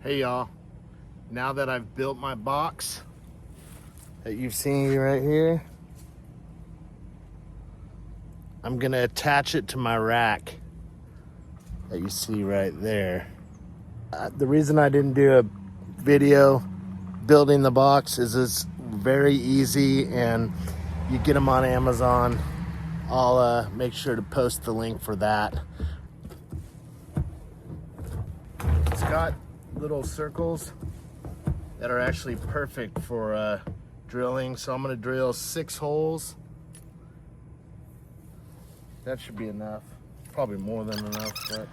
Hey y'all, now that I've built my box that you've seen right here, I'm gonna attach it to my rack that you see right there. The reason I didn't do a video building the box is it's very easy and you get them on Amazon. I'll make sure to post the link for that. It's got little circles that are actually perfect for drilling. So I'm gonna drill 6 holes. That should be enough. Probably more than enough, but.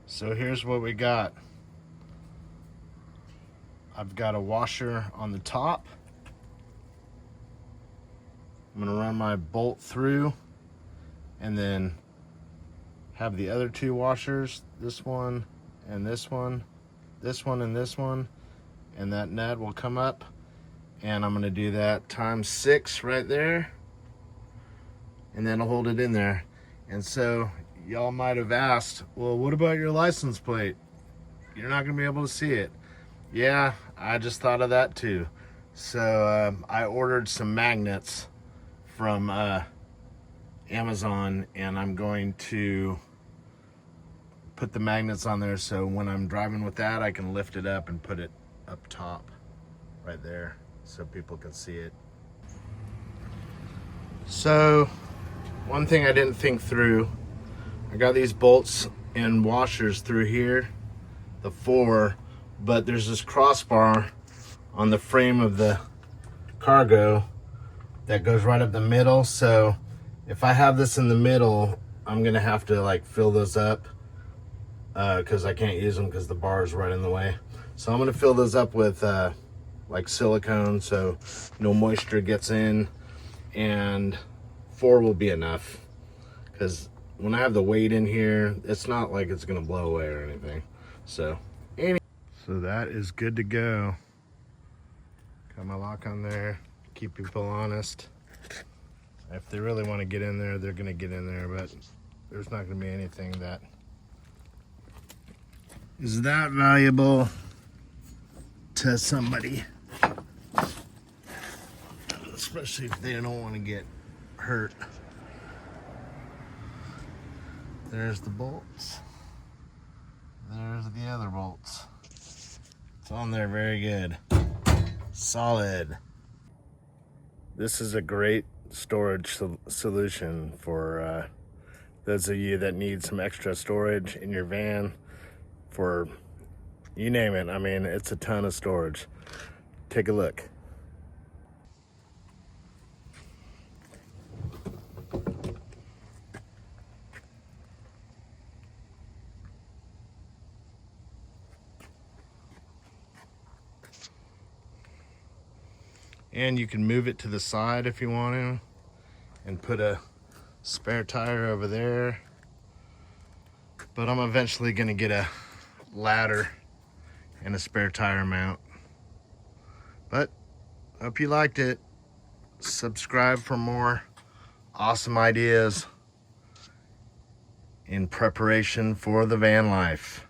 So here's what we got. I've got a washer on the top. I'm gonna run my bolt through and then have the other 2 washers, this one and this one, this one and this one, and that nut will come up, and I'm gonna do that times 6 right there, and then I'll hold it in there. And so y'all might have asked, well, what about your license plate? You're not gonna be able to see it. Yeah, I just thought of that too. So I ordered some magnets from Amazon, and I'm going to put the magnets on there so when I'm driving with that I can lift it up and put it up top right there so people can see it. So one thing I didn't think through, I got these bolts and washers through here, the 4, but there's this crossbar on the frame of the cargo that goes right up the middle. So if I have this in the middle, I'm gonna have to like fill those up because I can't use them because the bar is right in the way. So I'm gonna fill those up with like silicone so no moisture gets in, and 4 will be enough because when I have the weight in here, it's not like it's gonna blow away or anything. So that is good to go. Got my lock on there, keep people honest. If they really want to get in there, they're gonna get in there, but there's not gonna be anything that is that valuable to somebody, especially if they don't want to get hurt. There's the bolts. There's the other bolts. It's on there very good. Solid. This is a great storage solution for those of you that need some extra storage in your van for, you name it. I mean, it's a ton of storage. Take a look. And you can move it to the side if you want to and put a spare tire over there. But I'm eventually gonna get a ladder and a spare tire mount. But hope you liked it. Subscribe for more awesome ideas in preparation for the van life.